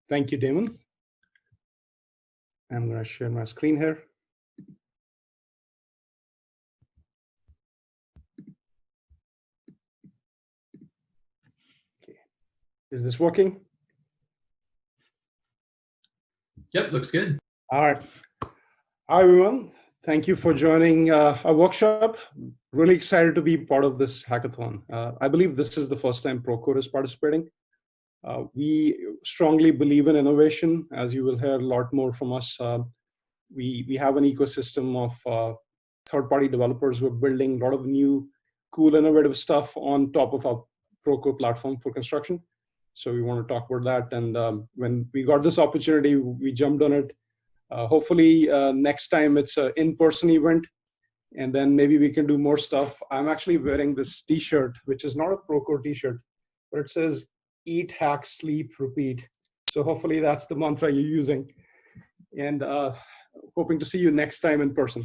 Thank you, Damon. I'm going to share my screen here. Okay. Is this working? Yep, looks good. All right. Hi, everyone. Thank you for joining our workshop. Really excited to be part of this hackathon. I believe this is the first time Procore is participating. We strongly believe in innovation, as you will hear a lot more from us. We have an ecosystem of third-party developers who are building a lot of new, cool, innovative stuff on top of our Procore platform for construction. So we want to talk about that. And when we got this opportunity, we jumped on it. Hopefully, next time it's an in-person event, and then maybe we can do more stuff. I'm actually wearing this T-shirt, which is not a Procore T-shirt, but it says "Eat, Hack, Sleep, Repeat." So hopefully that's the mantra you're using. And hoping to see you next time in person.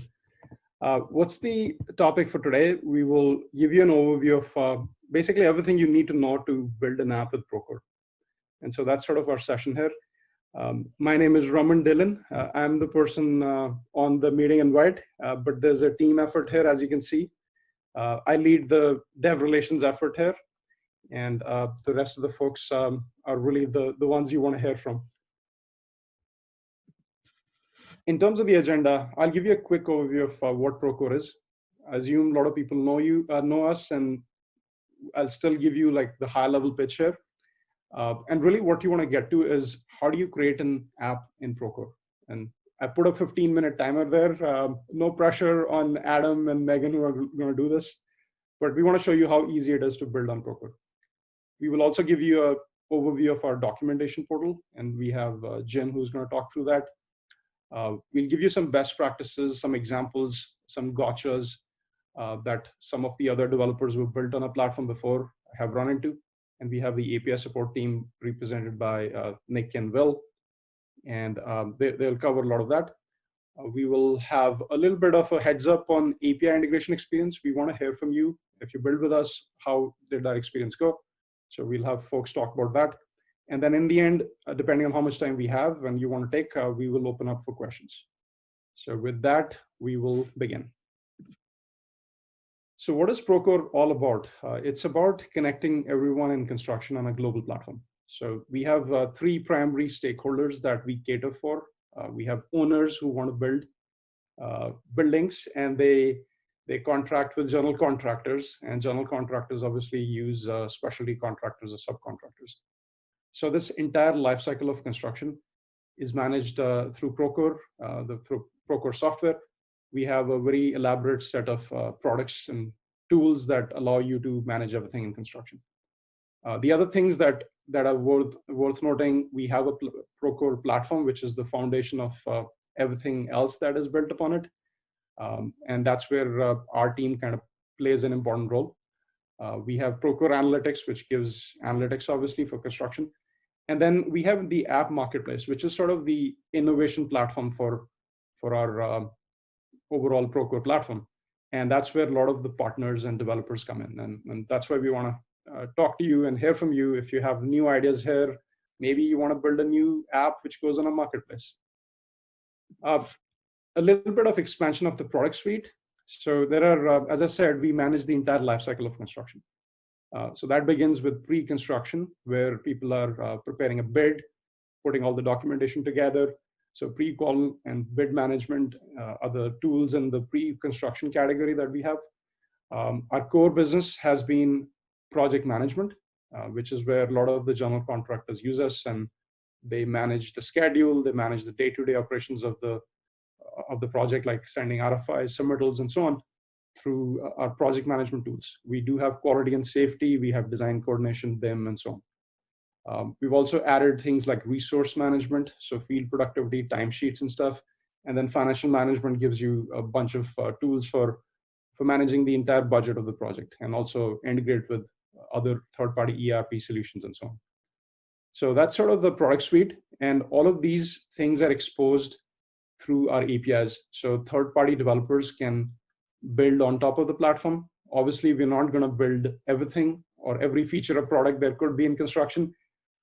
What's the topic for today? We will give you an overview of basically everything you need to know to build an app with Procore. And so that's sort of our session here. My name is Raman Dhilion. I'm the person on the meeting invite, but there's a team effort here, as you can see. I lead the dev relations effort here, and the rest of the folks are really the ones you want to hear from. In terms of the agenda, I'll give you a quick overview of what Procore is. I assume a lot of people know us, and I'll still give you like the high-level pitch here. And really what you want to get to is how do you create an app in Procore? And I put a 15-minute timer there. No pressure on Adam and Megan who are going to do this, but we want to show you how easy it is to build on Procore. We will also give you an overview of our documentation portal, and we have Jim who's going to talk through that. We'll give you some best practices, some examples, some gotchas that some of the other developers who built on a platform before have run into. And we have the API support team represented by Nick and Will, and they'll cover a lot of that. We will have a little bit of a heads up on API integration experience. We want to hear from you. If you build with us, how did that experience go? So we'll have folks talk about that. And then in the end, depending on how much time we have and you want to take, we will open up for questions. So with that, we will begin. So what is Procore all about? It's about connecting everyone in construction on a global platform. So we have three primary stakeholders that we cater for. We have owners who want to build buildings, and they contract with general contractors, and general contractors obviously use specialty contractors or subcontractors. So this entire life cycle of construction is managed through Procore, through Procore software. We have a very elaborate set of products and tools that allow you to manage everything in construction. The other things that are worth noting, we have a Procore platform, which is the foundation of everything else that is built upon it. And that's where our team kind of plays an important role. We have Procore Analytics, which gives analytics, obviously, for construction. And then we have the app marketplace, which is sort of the innovation platform for our overall Procore platform. And that's where a lot of the partners and developers come in. And that's why we want to talk to you and hear from you. If you have new ideas here, maybe you want to build a new app which goes on a marketplace. A little bit of expansion of the product suite. So there are, as I said, we manage the entire lifecycle of construction. So that begins with pre-construction, where people are preparing a bid, putting all the documentation together. So pre-qual and bid management are the tools in the pre-construction category that we have. Our core business has been project management, which is where a lot of the general contractors use us, and they manage the schedule, they manage the day-to-day operations of the project, like sending RFIs, submittals, and so on, through our project management tools. We do have quality and safety, we have design coordination, BIM, and so on. We've also added things like resource management, so field productivity, timesheets and stuff. And then financial management gives you a bunch of tools for managing the entire budget of the project, and also integrate with other third-party ERP solutions and so on. So that's sort of the product suite. And all of these things are exposed through our APIs. So third-party developers can build on top of the platform. Obviously, we're not going to build everything or every feature or product there could be in construction.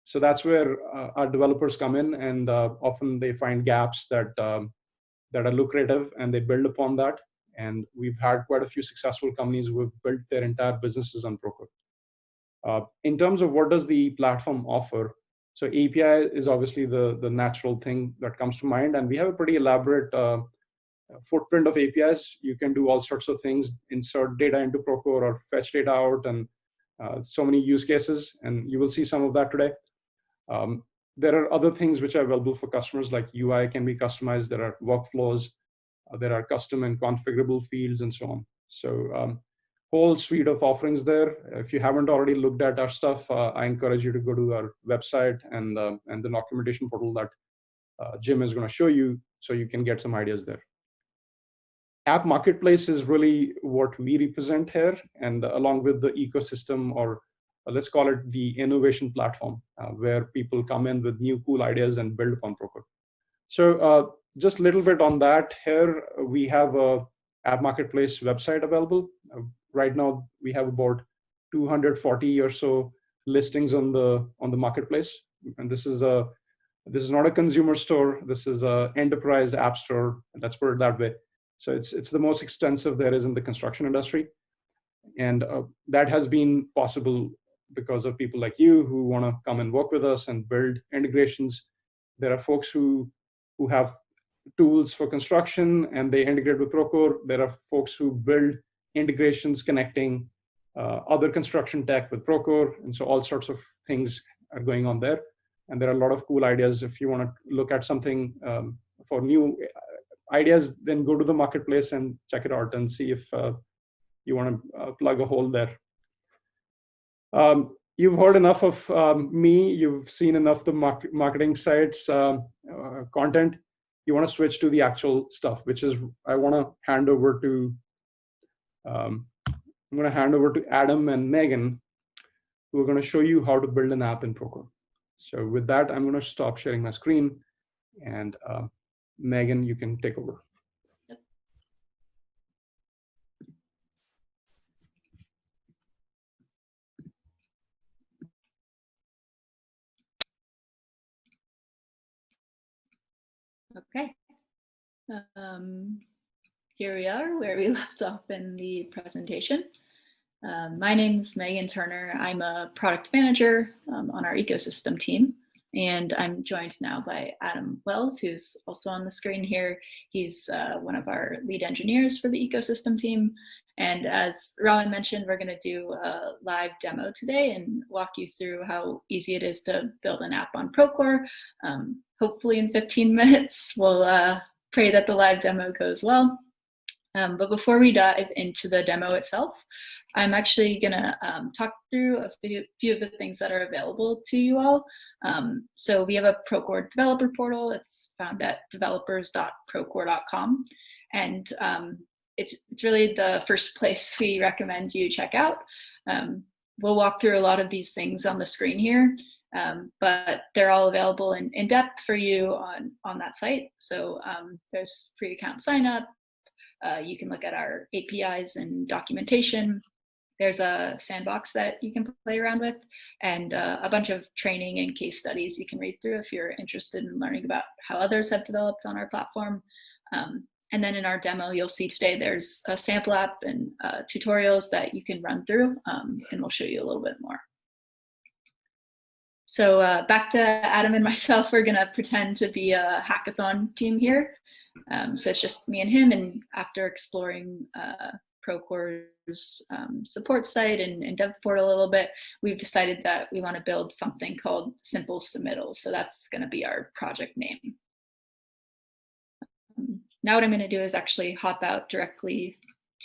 So that's where our developers come in, and often they find gaps that are lucrative, and they build upon that. And we've had quite a few successful companies who have built their entire businesses on Procore. In terms of what does the platform offer, so API is obviously the natural thing that comes to mind, and we have a pretty elaborate footprint of APIs. You can do all sorts of things, insert data into Procore or fetch data out, and so many use cases, and you will see some of that today. There are other things which are available for customers, like UI can be customized, there are workflows, there are custom and configurable fields, and so on. So whole suite of offerings there. If you haven't already looked at our stuff, I encourage you to go to our website and the documentation portal that Jim is going to show you, so you can get some ideas there. App Marketplace is really what we represent here, and along with the ecosystem, or let's call it the innovation platform, where people come in with new cool ideas and build upon Procore. So just a little bit on that. Here we have a App Marketplace website available. Right now we have about 240 or so listings on the marketplace, and this is not a consumer store. This is a enterprise app store. Let's put it that way. So it's the most extensive there is in the construction industry, and that has been possible because of people like you who want to come and work with us and build integrations. There are folks who have tools for construction and they integrate with Procore. There are folks who build integrations connecting other construction tech with Procore, and so all sorts of things are going on there. And there are a lot of cool ideas. If you want to look at something for new ideas, then go to the marketplace and check it out and see if you want to plug a hole there. You've heard enough of me. You've seen enough of the marketing sites content. You want to switch to the actual stuff, which is I want to hand over to Adam and Megan, who are going to show you how to build an app in Procore. So with that, I'm going to stop sharing my screen, and Megan, you can take over. Okay. Here we are where we left off in the presentation. My name's Megan Turner. I'm a product manager on our ecosystem team, and I'm joined now by Adam Wells, who's also on the screen here. He's one of our lead engineers for the ecosystem team. And as Raman mentioned, we're going to do a live demo today and walk you through how easy it is to build an app on Procore. Hopefully in 15 minutes. We'll pray that the live demo goes well. But before we dive into the demo itself, I'm actually going to talk through a few of the things that are available to you all. So we have a Procore developer portal. It's found at developers.procore.com. And it's really the first place we recommend you check out. We'll walk through a lot of these things on the screen here, but they're all available in depth for you on that site. So there's free account sign up. You can look at our APIs and documentation. There's a sandbox that you can play around with, and a bunch of training and case studies you can read through if you're interested in learning about how others have developed on our platform. And then in our demo, you'll see today there's a sample app and tutorials that you can run through, and we'll show you a little bit more. So back to Adam and myself, we're gonna pretend to be a hackathon team here. So it's just me and him, and after exploring Procore's support site and dev portal a little bit, we've decided that we want to build something called Simple Submittals. So that's going to be our project name. Now what I'm going to do is actually hop out directly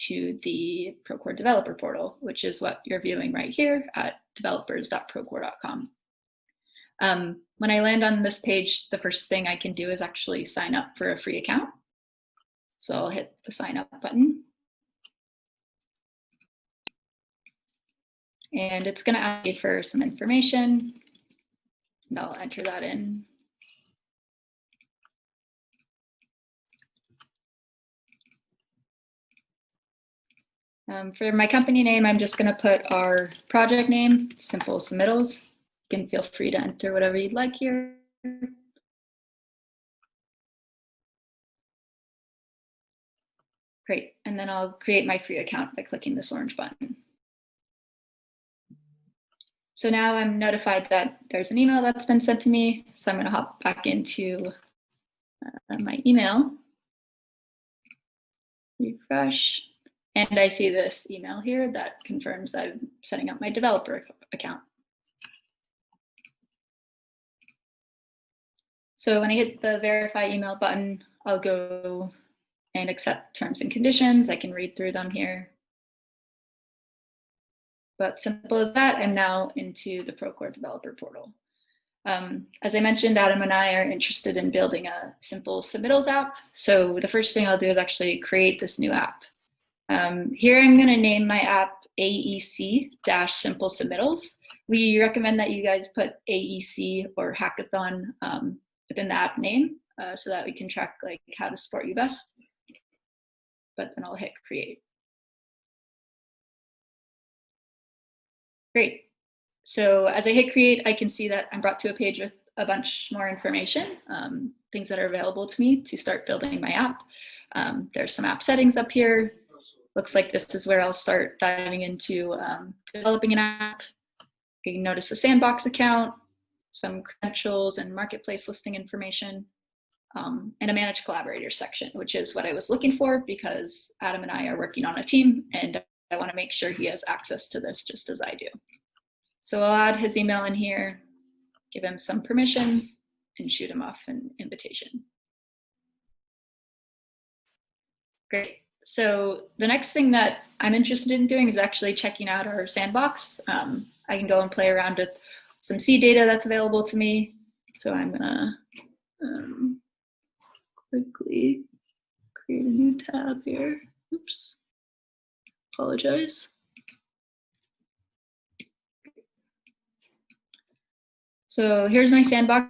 to the Procore developer portal, which is what you're viewing right here at developers.procore.com. When I land on this page, the first thing I can do is actually sign up for a free account. So I'll hit the sign up button. And it's going to ask me for some information, and I'll enter that in. For my company name, I'm just going to put our project name, Simple Submittals. You can feel free to enter whatever you'd like here. Great, and then I'll create my free account by clicking this orange button. So now I'm notified that there's an email that's been sent to me. So I'm going to hop back into my email, refresh, and I see this email here that confirms I'm setting up my developer account. So when I hit the verify email button, I'll go and accept terms and conditions. I can read through them here. But simple as that, I'm now into the Procore developer portal. As I mentioned, Adam and I are interested in building a simple submittals app. So the first thing I'll do is actually create this new app. Here I'm going to name my app AEC-Simple Submittals. We recommend that you guys put AEC or Hackathon within the app name so that we can track like how to support you best. But then I'll hit create. Great. So as I hit create, I can see that I'm brought to a page with a bunch more information, things that are available to me to start building my app. There's some app settings up here. Looks like this is where I'll start diving into developing an app. You can notice a sandbox account, some credentials and marketplace listing information, and a manage collaborators section, which is what I was looking for because Adam and I are working on a team and I want to make sure he has access to this just as I do. So I'll add his email in here, give him some permissions, and shoot him off an invitation. Great. So the next thing that I'm interested in doing is actually checking out our sandbox. I can go and play around with some seed data that's available to me. So I'm gonna quickly create a new tab here. Oops, apologize. So here's my sandbox,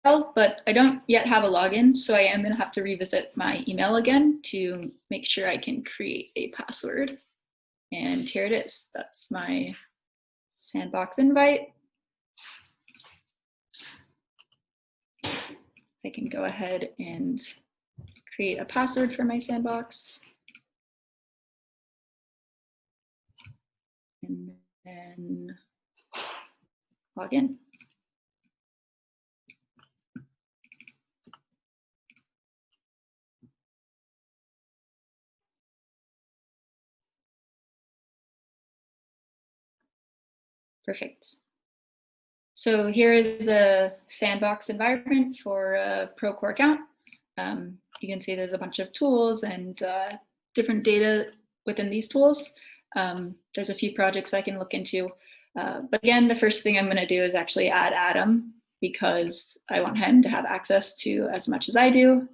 but I don't yet have a login, so I am going to have to revisit my email again to make sure I can create a password. And here it is. That's my sandbox invite. I can go ahead and create a password for my sandbox. And then log in. Perfect. So here is a sandbox environment for a Procore account. You can see there's a bunch of tools and different data within these tools. There's a few projects I can look into. But again, the first thing I'm going to do is actually add Adam because I want him to have access to as much as I do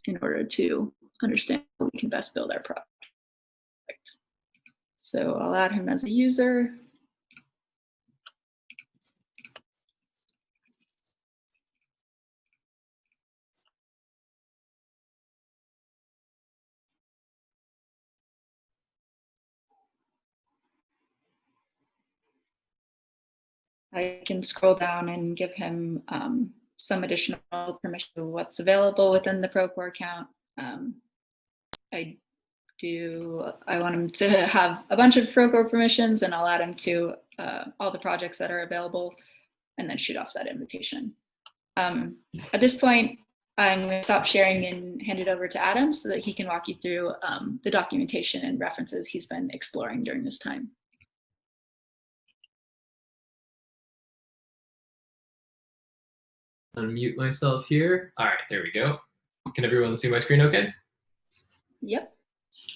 in order to understand how we can best build our product. So I'll add him as a user. I can scroll down and give him some additional permission to what's available within the Procore account. I want him to have a bunch of Procore permissions, and I'll add him to all the projects that are available and then shoot off that invitation. At this point, I'm going to stop sharing and hand it over to Adam so that he can walk you through the documentation and references he's been exploring during this time. Unmute myself here. All right, there we go. Can everyone see my screen okay? Yep.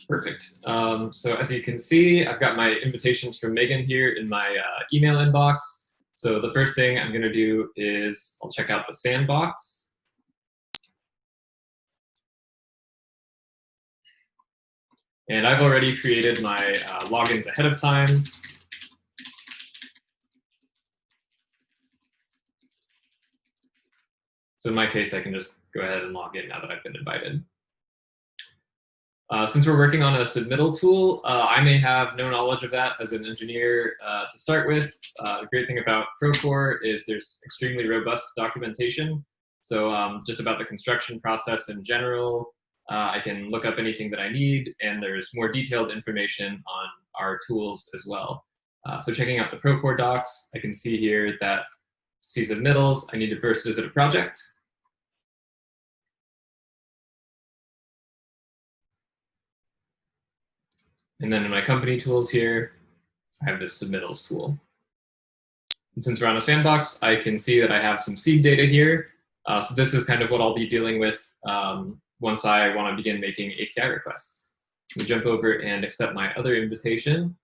Perfect. So as you can see, I've got my invitations from Megan here in my email inbox. So the first thing I'm going to do is I'll check out the sandbox. And I've already created my logins ahead of time. So in my case, I can just go ahead and log in now that I've been invited. Since we're working on a submittal tool, I may have no knowledge of that as an engineer to start with. The great thing about Procore is there's extremely robust documentation. So just about the construction process in general, I can look up anything that I need, and there's more detailed information on our tools as well. So checking out the Procore docs, I can see here that to see submittals, I need to first visit a project. And then in my company tools here, I have this submittals tool. And since we're on a sandbox, I can see that I have some seed data here. So this is kind of what I'll be dealing with once I want to begin making API requests. Let me jump over and accept my other invitation.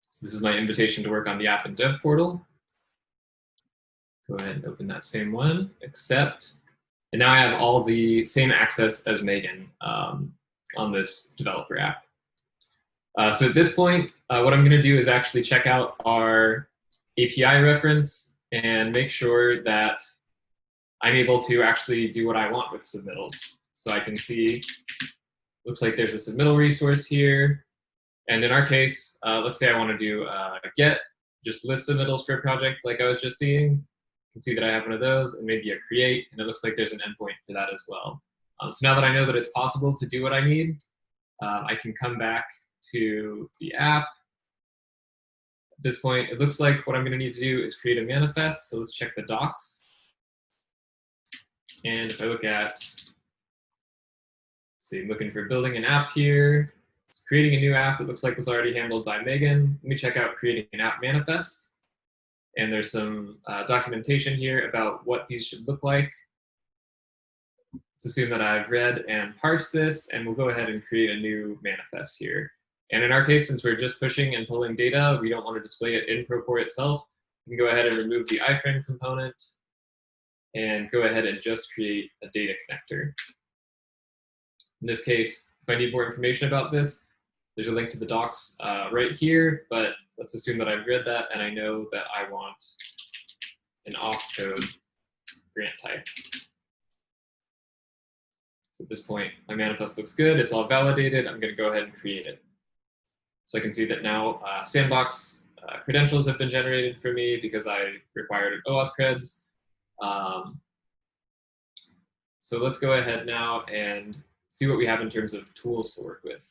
So this is my invitation to work on the app and dev portal. Go ahead and open that same one, accept. And now I have all the same access as Megan on this developer app. So at this point, what I'm going to do is actually check out our API reference and make sure that I'm able to actually do what I want with submittals. So I can see, looks like there's a submittal resource here. And in our case, let's say I want to do a get, just list submittals for a project like I was just seeing. You can see that I have one of those, and maybe a create, and it looks like there's an endpoint for that as well. So now that I know that it's possible to do what I need, I can come back to the app. At this point, it looks like what I'm going to need to do is create a manifest. So let's check the docs. And if I look at, let's see, looking for building an app here, creating a new app, it looks like was already handled by Megan. Let me check out creating an app manifest. And there's some documentation here about what these should look like. Let's assume that I've read and parsed this, and we'll go ahead and create a new manifest here. And in our case, since we're just pushing and pulling data, we don't want to display it in Procore itself. We can go ahead and remove the iframe component and go ahead and just create a data connector. In this case, if I need more information about this, there's a link to the docs right here, but let's assume that I've read that and I know that I want an off-code grant type. So at this point, my manifest looks good. It's all validated. I'm going to go ahead and create it. So I can see that now sandbox credentials have been generated for me because I required OAuth creds. So let's go ahead now and see what we have in terms of tools to work with.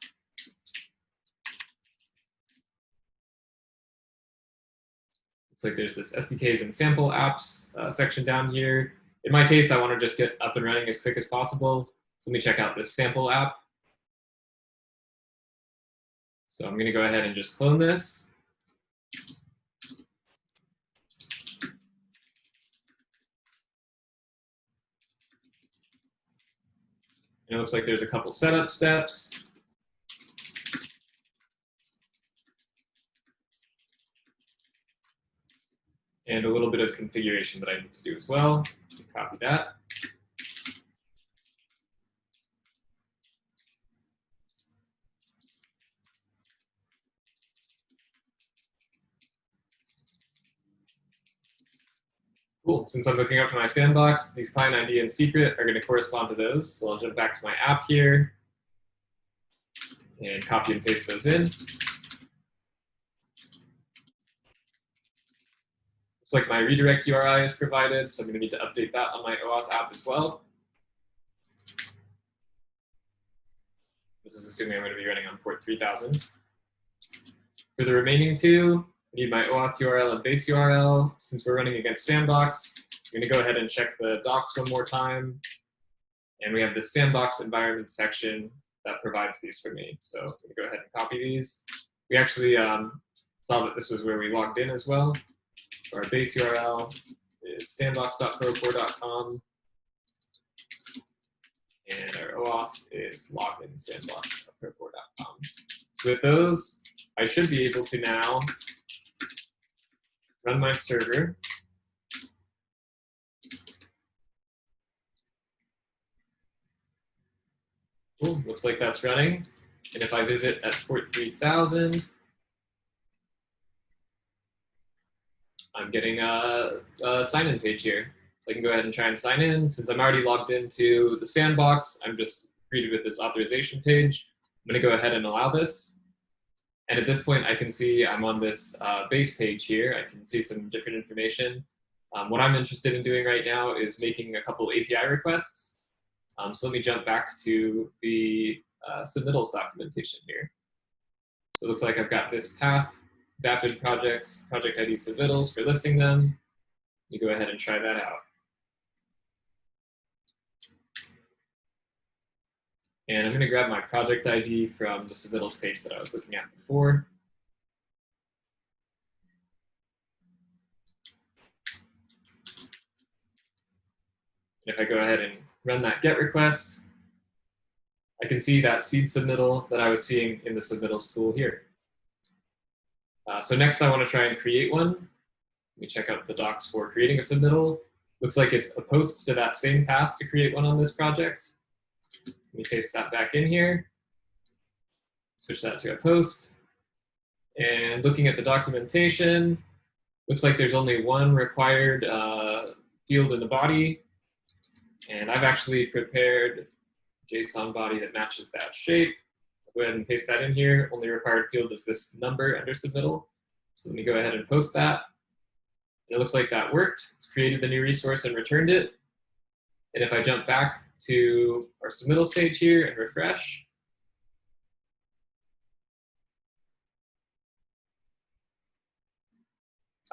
Looks like there's this SDKs and sample apps section down here. In my case, I want to just get up and running as quick as possible. So let me check out this sample app. So I'm going to go ahead and just clone this. And it looks like there's a couple setup steps. And a little bit of configuration that I need to do as well. Copy that. Cool. Since I'm looking up to my sandbox, these client ID and secret are going to correspond to those. So I'll jump back to my app here and copy and paste those in. Looks like my redirect URI is provided, so I'm going to need to update that on my OAuth app as well. This is assuming I'm going to be running on port 3000. For the remaining two, I need my OAuth URL and base URL. Since we're running against Sandbox, I'm going to go ahead and check the docs one more time. And we have this Sandbox environment section that provides these for me. So I'm going to go ahead and copy these. We actually saw that this was where we logged in as well. So our base URL is sandbox.procore.com. And our OAuth is loginsandbox.procore.com. So with those, I should be able to now run my server. Cool, looks like that's running. And if I visit at port 3000, I'm getting a sign-in page here. So I can go ahead and try and sign in. Since I'm already logged into the sandbox, I'm just greeted with this authorization page. I'm going to go ahead and allow this. And at this point, I can see I'm on this base page here. I can see some different information. What I'm interested in doing right now is making a couple API requests. So let me jump back to the submittals documentation here. So it looks like I've got this path, Vapid projects, project ID submittals for listing them. You go ahead and try that out. And I'm going to grab my project ID from the submittals page that I was looking at before. If I go ahead and run that GET request, I can see that seed submittal that I was seeing in the submittals tool here. So next I want to try and create one. Let me check out the docs for creating a submittal. Looks like it's a post to that same path to create one on this project. Let me paste that back in here. Switch that to a post. And looking at the documentation, looks like there's only one required field in the body. And I've actually prepared a JSON body that matches that shape. I'll go ahead and paste that in here. Only required field is this number under submittal. So let me go ahead and post that. And it looks like that worked. It's created the new resource and returned it. And if I jump back to our submittals page here and refresh,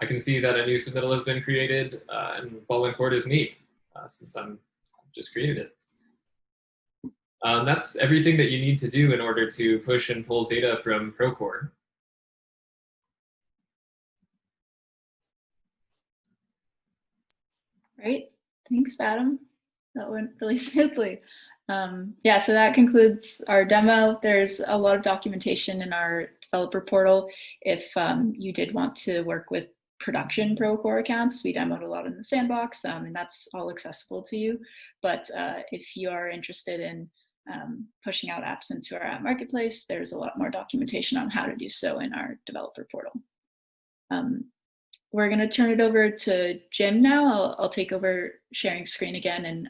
I can see that a new submittal has been created, and ball and court is me, since I've just created it. That's everything that you need to do in order to push and pull data from Procore. Great, thanks, Adam. That went really smoothly. Yeah, so that concludes our demo. There's a lot of documentation in our developer portal. If you did want to work with production Procore accounts, we demoed a lot in the sandbox, and that's all accessible to you. But if you are interested in pushing out apps into our app marketplace, there's a lot more documentation on how to do so in our developer portal. We're going to turn it over to Jim now. I'll take over sharing screen again, and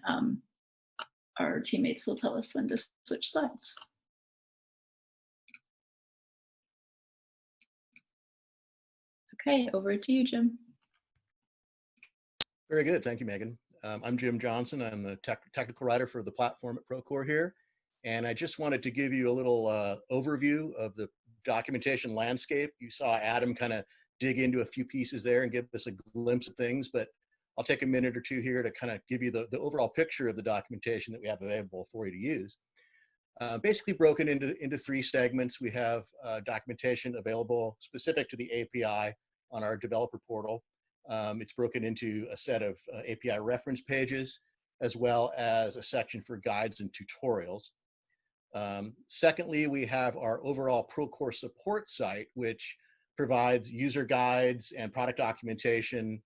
our teammates will tell us when to switch slides. Okay, over to you, Jim. Very good. Thank you, Megan. I'm Jim Johnson. I'm the technical writer for the platform at Procore here. And I just wanted to give you a little overview of the documentation landscape. You saw Adam kind of dig into a few pieces there and give us a glimpse of things, but I'll take a minute or two here to kind of give you the overall picture of the documentation that we have available for you to use. Basically broken into three segments. We have documentation available specific to the API on our developer portal. It's broken into a set of API reference pages, as well as a section for guides and tutorials. Secondly, we have our overall Procore support site, which provides user guides and product documentation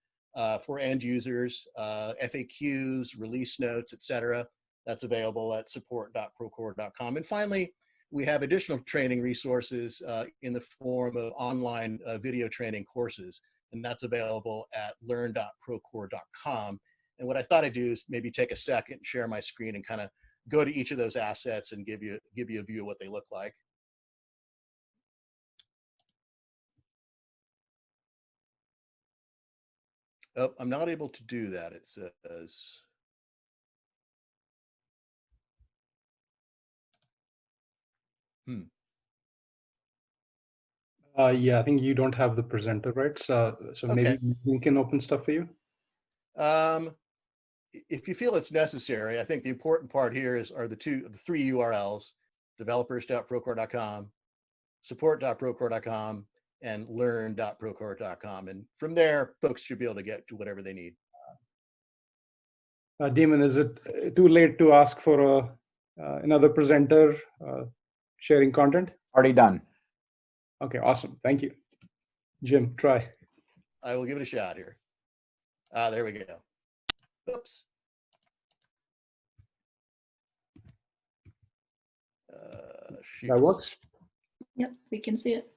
for end users, FAQs, release notes, etc. That's available at support.procore.com. And finally, we have additional training resources in the form of online video training courses, and that's available at learn.procore.com. And what I thought I'd do is maybe take a second, share my screen, and kind of go to each of those assets and give you a view of what they look like. Oh, I'm not able to do that, it says. Yeah, I think you don't have the presenter, right? So Okay. Maybe we can open stuff for you. If you feel it's necessary, I think the important part here are the three URLs: developers.procore.com, support.procore.com, and learn.procore.com. And from there, folks should be able to get to whatever they need. Damon, is it too late to ask for another presenter sharing content? Already done. Okay, awesome. Thank you. Jim, try. I will give it a shot here. There we go. Oops. That works? Yep, we can see it.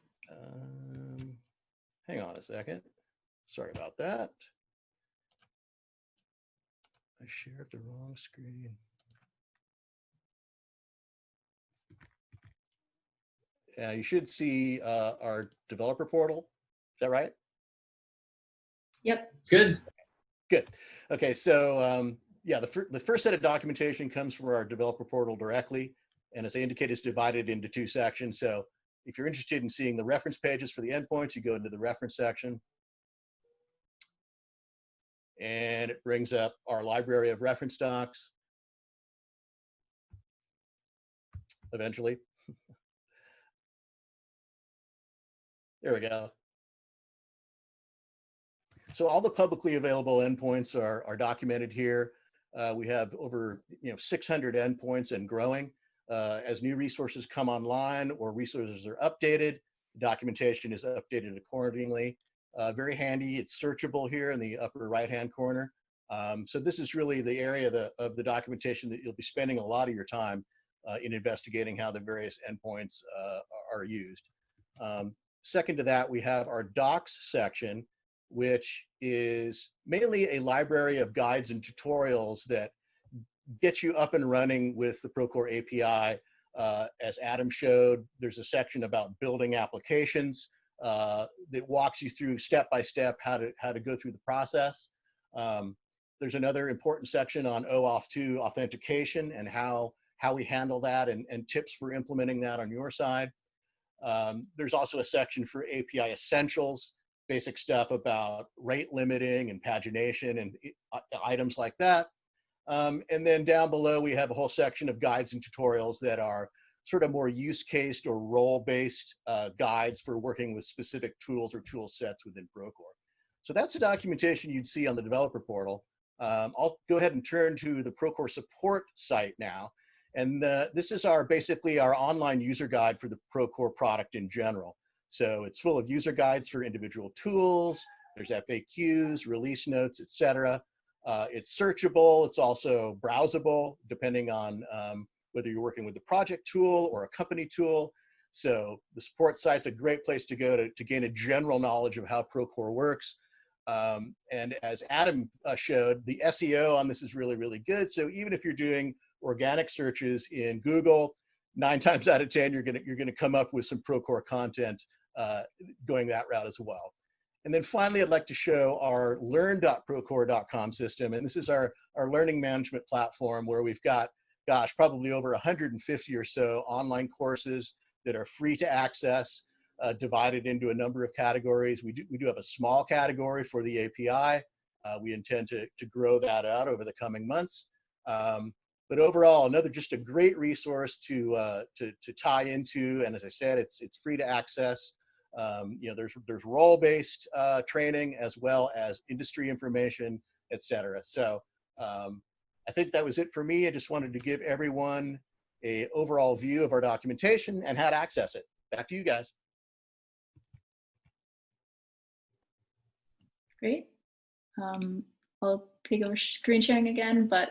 Hang on a second. Sorry about that. I shared the wrong screen. Yeah, you should see our developer portal. Is that right? Yep. It's good. Good. Okay, so yeah, the first set of documentation comes from our developer portal directly. And as I indicated, it's divided into two sections. So if you're interested in seeing the reference pages for the endpoints, you go into the reference section. And it brings up our library of reference docs. Eventually. There we go. So all the publicly available endpoints are documented here. We have over 600 endpoints and growing. As new resources come online or resources are updated, documentation is updated accordingly. Very handy. It's searchable here in the upper right-hand corner. So this is really the area of the documentation that you'll be spending a lot of your time in investigating how the various endpoints are used. Second to that, we have our docs section, which is mainly a library of guides and tutorials that get you up and running with the Procore API. As Adam showed, there's a section about building applications that walks you through step-by-step how to go through the process. There's another important section on OAuth 2 authentication and how we handle that and tips for implementing that on your side. There's also a section for API essentials, basic stuff about rate limiting and pagination and items like that. And then down below, we have a whole section of guides and tutorials that are sort of more use-cased or role-based guides for working with specific tools or tool sets within Procore. So that's the documentation you'd see on the developer portal. I'll go ahead and turn to the Procore support site now. And this is basically our online user guide for the Procore product in general. So it's full of user guides for individual tools. There's FAQs, release notes, etc. It's searchable. It's also browsable, depending on whether you're working with the project tool or a company tool. So the support site's a great place to go to gain a general knowledge of how Procore works. And as Adam showed, the SEO on this is really, really good. So even if you're doing organic searches in Google, 9 times out of 10, you're gonna come up with some Procore content going that route as well. And then finally, I'd like to show our learn.procore.com system. And this is our learning management platform where we've got, gosh, probably over 150 or so online courses that are free to access, divided into a number of categories. We do have a small category for the API. We intend to grow that out over the coming months. But overall, just a great resource to tie into. And as I said, it's free to access. There's role-based training as well as industry information, etc. So I think that was it for me. I just wanted to give everyone an overall view of our documentation and how to access it. Back to you guys. Great. I'll take over screen sharing again, but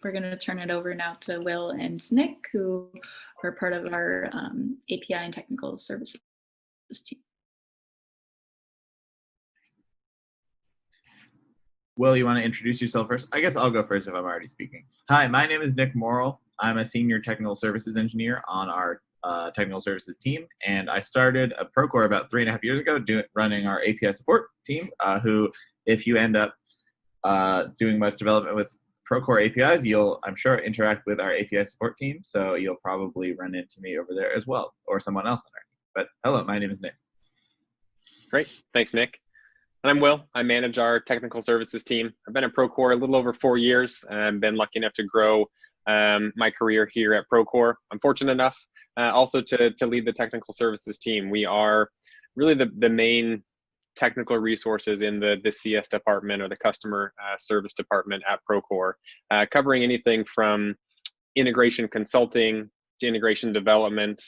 we're going to turn it over now to Will and Nick, who are part of our API and technical services team. Will, you want to introduce yourself first? I guess I'll go first if I'm already speaking. Hi, my name is Nick Morrill. I'm a senior technical services engineer on our technical services team, and I started at Procore about 3.5 years ago running our API support team, who, if you end up doing much development with Procore APIs, you'll, I'm sure, interact with our API support team, so you'll probably run into me over there as well, or someone else on our team. But hello, my name is Nick. Great, thanks, Nick. And I'm Will. I manage our technical services team. I've been at Procore a little over 4 years, and I've been lucky enough to grow my career here at Procore. I'm fortunate enough also to lead the technical services team. We are really the main technical resources in the CS department or the customer service department at Procore, covering anything from integration consulting to integration development.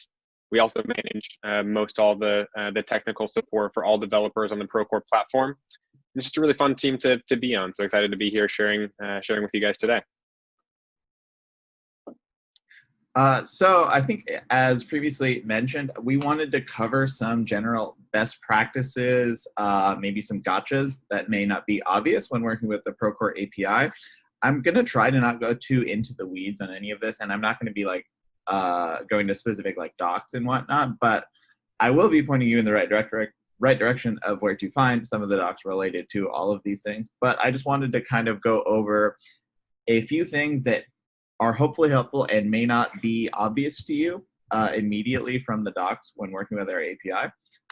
We also manage most all the technical support for all developers on the Procore platform. It's just a really fun team to be on. So excited to be here sharing with you guys today. So I think, as previously mentioned, we wanted to cover some general best practices, maybe some gotchas that may not be obvious when working with the Procore API. I'm going to try to not go too into the weeds on any of this, and I'm not going to be like going to specific like docs and whatnot, but I will be pointing you in the right direction of where to find some of the docs related to all of these things. But I just wanted to kind of go over a few things that are hopefully helpful and may not be obvious to you immediately from the docs when working with our API.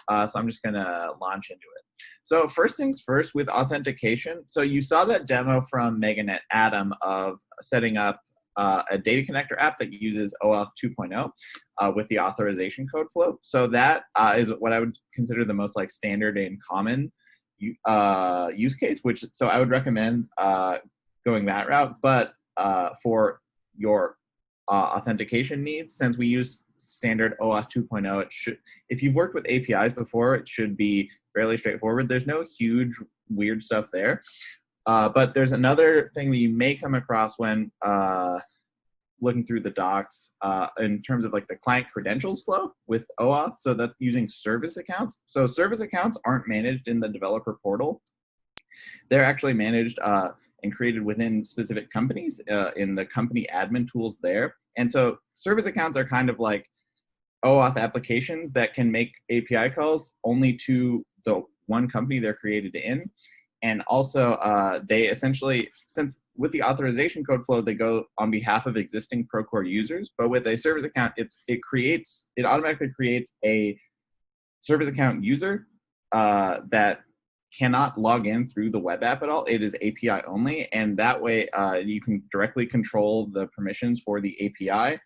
So I'm just going to launch into it. So first things first with authentication. So you saw that demo from Megan at Adam of setting up a data connector app that uses OAuth 2.0 with the authorization code flow. So that is what I would consider the most like standard and common use case, which so I would recommend going that route. But for your authentication needs, since we use standard OAuth 2.0, it should, if you've worked with APIs before, it should be fairly straightforward. There's no huge weird stuff there. But there's another thing that you may come across when looking through the docs in terms of like the client credentials flow with OAuth. So that's using service accounts. So service accounts aren't managed in the developer portal. They're actually managed and created within specific companies in the company admin tools there. And so service accounts are kind of like OAuth applications that can make API calls only to the one company they're created in. And also they essentially, since with the authorization code flow, they go on behalf of existing Procore users, but with a service account, it automatically creates a service account user that cannot log in through the web app at all. It is API only, and that way you can directly control the permissions for the API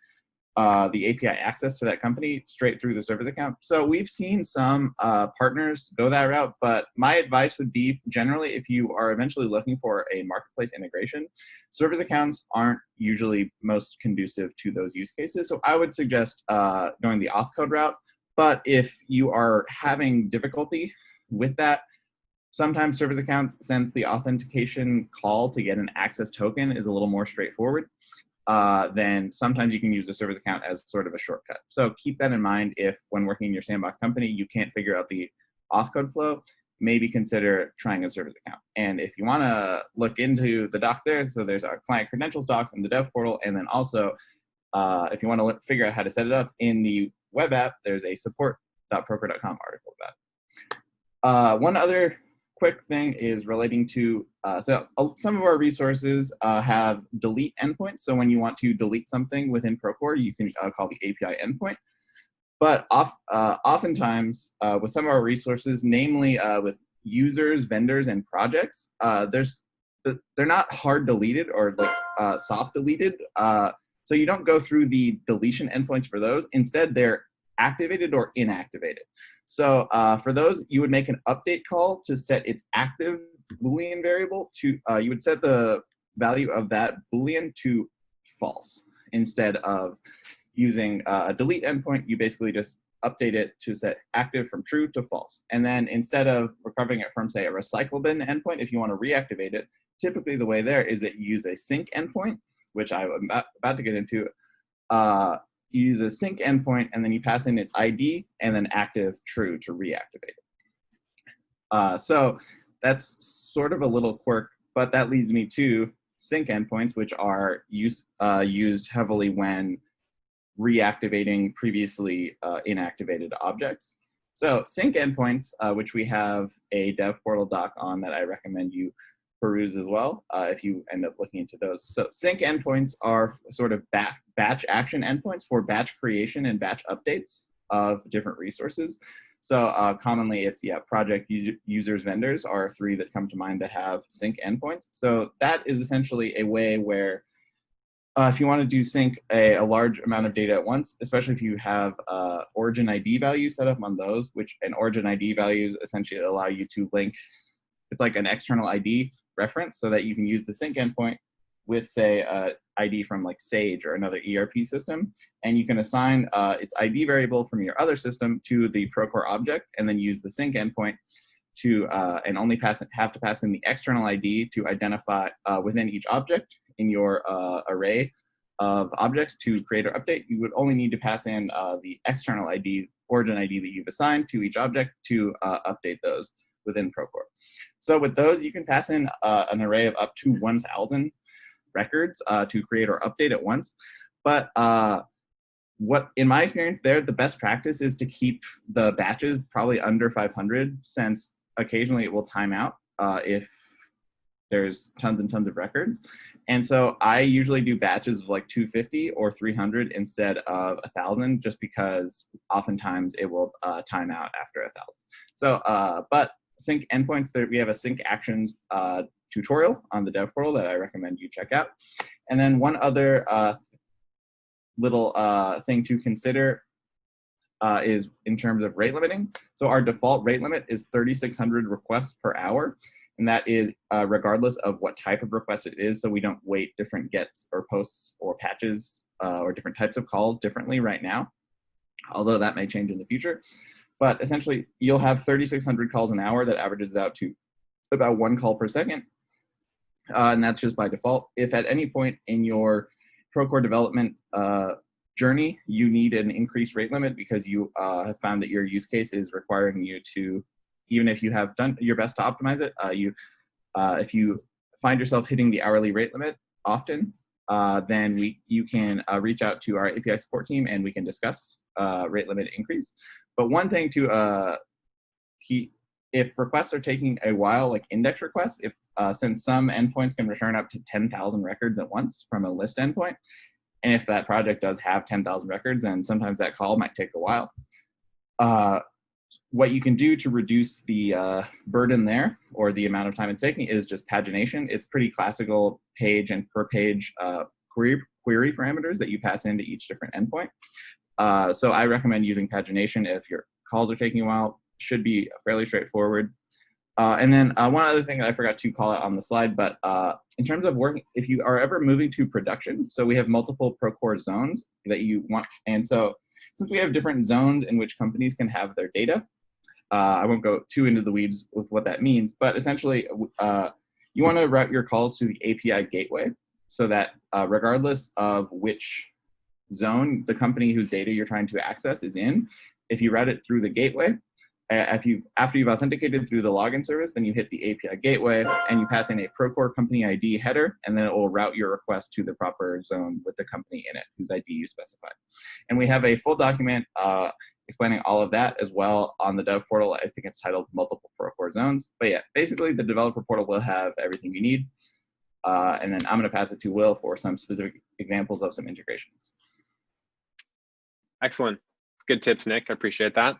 access to that company straight through the service account. So we've seen some partners go that route, but my advice would be generally if you are eventually looking for a marketplace integration, service accounts aren't usually most conducive to those use cases. So I would suggest going the auth code route, but if you are having difficulty with that, sometimes service accounts, since the authentication call to get an access token is a little more straightforward, then sometimes you can use a service account as sort of a shortcut. So keep that in mind if when working in your sandbox company, you can't figure out the auth code flow, maybe consider trying a service account. And if you want to look into the docs there, so there's our client credentials docs in the dev portal, and then also if you want to figure out how to set it up in the web app, there's a support.procore.com article about it. One other quick thing is relating to, so some of our resources have delete endpoints. So when you want to delete something within Procore, you can call the API endpoint. But oftentimes with some of our resources, namely with users, vendors, and projects, they're not hard deleted or like soft deleted. So you don't go through the deletion endpoints for those. Instead, they're activated or inactivated. So for those, you would make an update call to set its active Boolean variable to, you would set the value of that Boolean to false. Instead of using a delete endpoint, you basically just update it to set active from true to false. And then instead of recovering it from, say, a recycle bin endpoint, if you want to reactivate it, typically the way there is that you use a sync endpoint, which I'm about to get into. You use a sync endpoint, and then you pass in its ID and then active true to reactivate it. So that's sort of a little quirk, but that leads me to sync endpoints, which are used heavily when reactivating previously inactivated objects. So sync endpoints, which we have a dev portal doc on that I recommend you peruse as well if you end up looking into those. So sync endpoints are sort of batch action endpoints for batch creation and batch updates of different resources. So commonly it's, project, users, vendors are three that come to mind that have sync endpoints. So that is essentially a way where if you want to do sync a large amount of data at once, especially if you have origin ID values set up on those, which an origin ID values essentially allow you to link, it's like an external ID reference so that you can use the sync endpoint with, say, ID from like Sage or another ERP system, and you can assign its ID variable from your other system to the Procore object, and then use the sync endpoint to and only have to pass in the external ID to identify within each object in your array of objects to create or update. You would only need to pass in the external ID, origin ID that you've assigned to each object to update those within Procore. So with those, you can pass in an array of up to 1,000 records to create or update at once. But what, in my experience there, the best practice is to keep the batches probably under 500, since occasionally it will time out if there's tons and tons of records. And so I usually do batches of like 250 or 300 instead of 1,000, just because oftentimes it will time out after 1,000. So, but sync endpoints, there we have a sync actions tutorial on the dev portal that I recommend you check out. And then one other little thing to consider is in terms of rate limiting. So our default rate limit is 3,600 requests per hour. And that is regardless of what type of request it is. So we don't weight different gets or posts or patches or different types of calls differently right now, although that may change in the future. But essentially, you'll have 3,600 calls an hour that averages out to about 1 call per second. And that's just by default. If at any point in your Procore development journey, you need an increased rate limit because you have found that your use case is requiring you to, even if you have done your best to optimize it, if you find yourself hitting the hourly rate limit often, then you can reach out to our API support team and we can discuss rate limit increase. But one thing to if requests are taking a while, like index requests, since some endpoints can return up to 10,000 records at once from a list endpoint, and if that project does have 10,000 records, then sometimes that call might take a while. What you can do to reduce the burden there, or the amount of time it's taking, is just pagination. It's pretty classical page and per page query parameters that you pass into each different endpoint. So I recommend using pagination if your calls are taking a while. Should be fairly straightforward. And then one other thing that I forgot to call out on the slide, but in terms of working, if you are ever moving to production, so we have multiple Procore zones that you want. And so since we have different zones in which companies can have their data, I won't go too into the weeds with what that means, but essentially you want to route your calls to the API gateway so that regardless of which zone the company whose data you're trying to access is in, if you route it through the gateway, after you've authenticated through the login service, then you hit the API gateway and you pass in a Procore company ID header, and then it will route your request to the proper zone with the company in it, whose ID you specified. And we have a full document explaining all of that as well on the dev portal. I think it's titled Multiple Procore Zones. But yeah, basically the developer portal will have everything you need. And then I'm going to pass it to Will for some specific examples of some integrations. Excellent. Good tips, Nick. I appreciate that.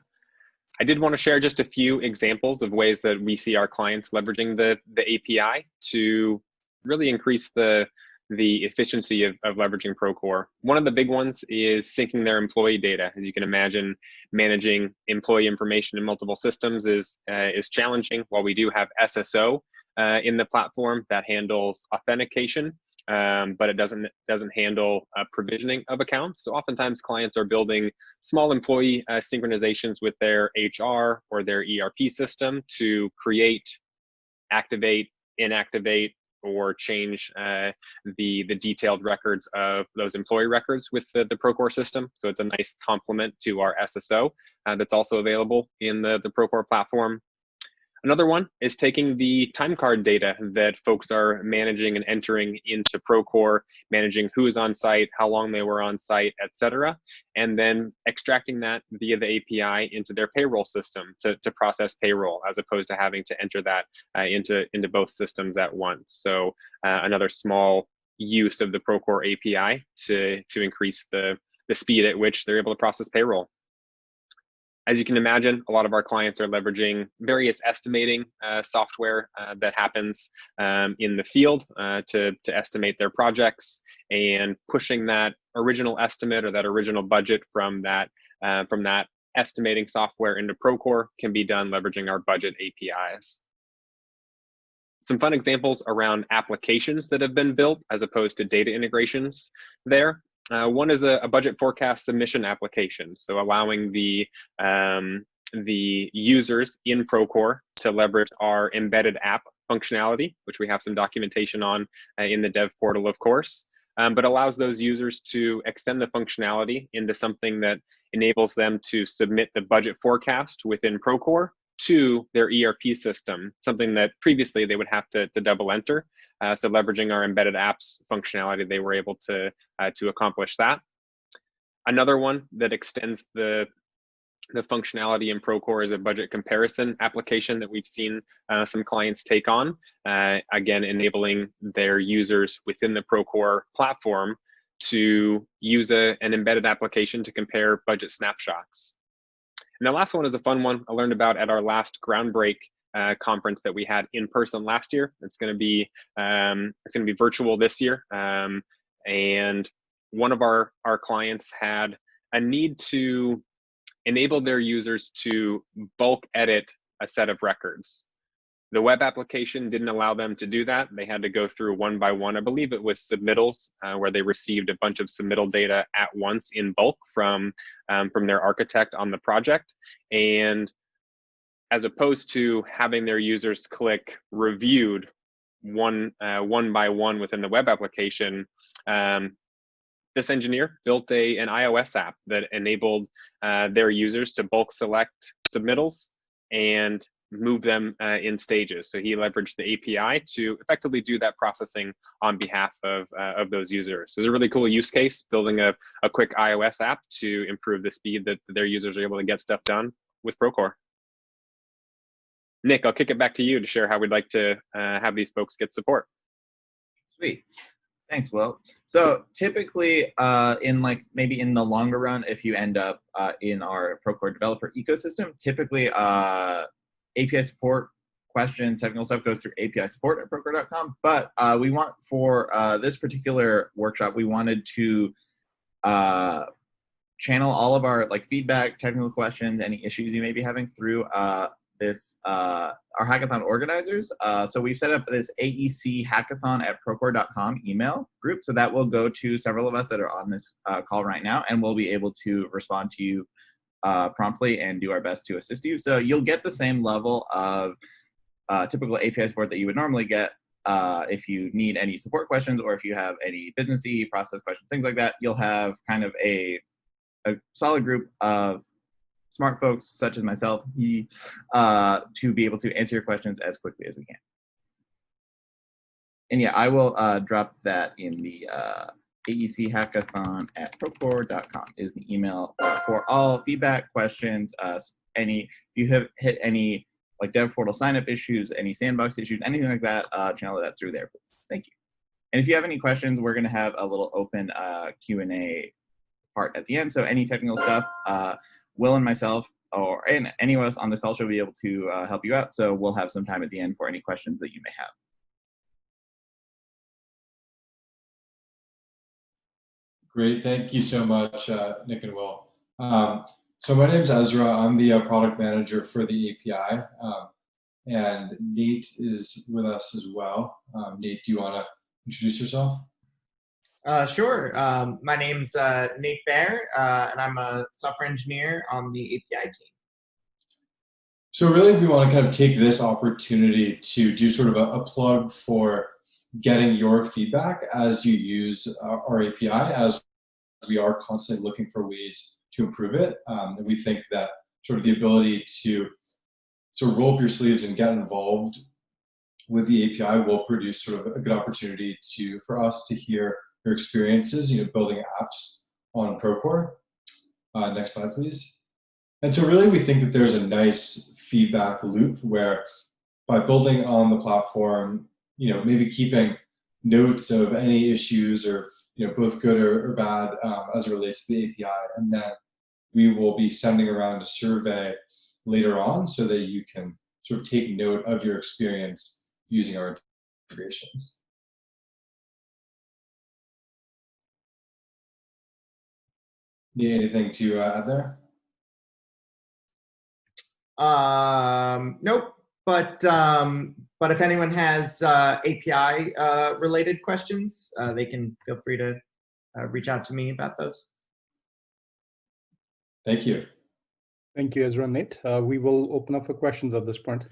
I did want to share just a few examples of ways that we see our clients leveraging the API to really increase the efficiency of leveraging Procore. One of the big ones is syncing their employee data. As you can imagine, managing employee information in multiple systems is challenging. While we do have SSO in the platform that handles authentication, but it doesn't handle provisioning of accounts. So oftentimes clients are building small employee synchronizations with their HR or their ERP system to create, activate, inactivate, or change the detailed records of those employee records with the Procore system. So it's a nice complement to our SSO that's also available in the Procore platform. Another one is taking the time card data that folks are managing and entering into Procore, managing who is on site, how long they were on site, etc., and then extracting that via the API into their payroll system to process payroll, as opposed to having to enter that into both systems at once. So another small use of the Procore API to increase the speed at which they're able to process payroll. As you can imagine, a lot of our clients are leveraging various estimating software that happens in the field to estimate their projects, and pushing that original estimate or that original budget from that estimating software into Procore can be done leveraging our budget APIs. Some fun examples around applications that have been built as opposed to data integrations there. One is a budget forecast submission application, so allowing the users in Procore to leverage our embedded app functionality, which we have some documentation on in the dev portal, of course, but allows those users to extend the functionality into something that enables them to submit the budget forecast within Procore to their ERP system, something that previously they would have to double enter. So leveraging our embedded apps functionality, they were able to accomplish that. Another one that extends the functionality in Procore is a budget comparison application that we've seen some clients take on, again, enabling their users within the Procore platform to use an embedded application to compare budget snapshots. And the last one is a fun one I learned about at our last Groundbreak conference that we had in person last year. It's going to be virtual this year, and one of our clients had a need to enable their users to bulk edit a set of records. The web application didn't allow them to do that. They had to go through one by one. I believe it was submittals, where they received a bunch of submittal data at once in bulk from their architect on the project. And as opposed to having their users click reviewed one by one within the web application, this engineer built an iOS app that enabled their users to bulk select submittals and move them in stages. So he leveraged the API to effectively do that processing on behalf of those users. So it's a really cool use case, building a quick iOS app to improve the speed that their users are able to get stuff done with Procore. Nick, I'll kick it back to you to share how we'd like to have these folks get support. Sweet. Thanks, Will. So typically, maybe in the longer run, if you end up in our Procore developer ecosystem, typically API support questions, technical stuff goes through API support at Procore.com. But we want for this particular workshop, we wanted to channel all of our feedback, technical questions, any issues you may be having through our hackathon organizers. So we've set up this AEC Hackathon at Procore.com email group. So that will go to several of us that are on this call right now, and we'll be able to respond to you promptly and do our best to assist you. So you'll get the same level of typical API support that you would normally get if you need any support questions, or if you have any businessy process questions, things like that. You'll have kind of a solid group of smart folks such as myself to be able to answer your questions as quickly as we can. And yeah, I will drop that in the AEC Hackathon at Procore.com is the email for all feedback, questions, if you have hit any dev portal signup issues, any sandbox issues, anything like that, channel that through there, please. Thank you. And if you have any questions, we're going to have a little open Q&A part at the end. So any technical stuff, Will and myself, and anyone else on the call should be able to help you out. So we'll have some time at the end for any questions that you may have. Great, thank you so much, Nick and Will. So my name's Ezra. I'm the product manager for the API, and Nate is with us as well. Nate, do you want to introduce yourself? Sure. My name's Nate Baer, and I'm a software engineer on the API team. So really, we want to kind of take this opportunity to do sort of a plug for getting your feedback as you use our API, as we are constantly looking for ways to improve it. And we think that sort of the ability to sort of roll up your sleeves and get involved with the API will produce sort of a good opportunity for us to hear your experiences, building apps on Procore. Next slide, please. And so really, we think that there's a nice feedback loop where by building on the platform, maybe keeping notes of any issues or, both good or bad as it relates to the API. And then we will be sending around a survey later on so that you can sort of take note of your experience using our integrations. Need anything to add there? Nope. But if anyone has API related questions, they can feel free to reach out to me about those. Thank you. Thank you, Ezra and Nate. We will open up for questions at this point.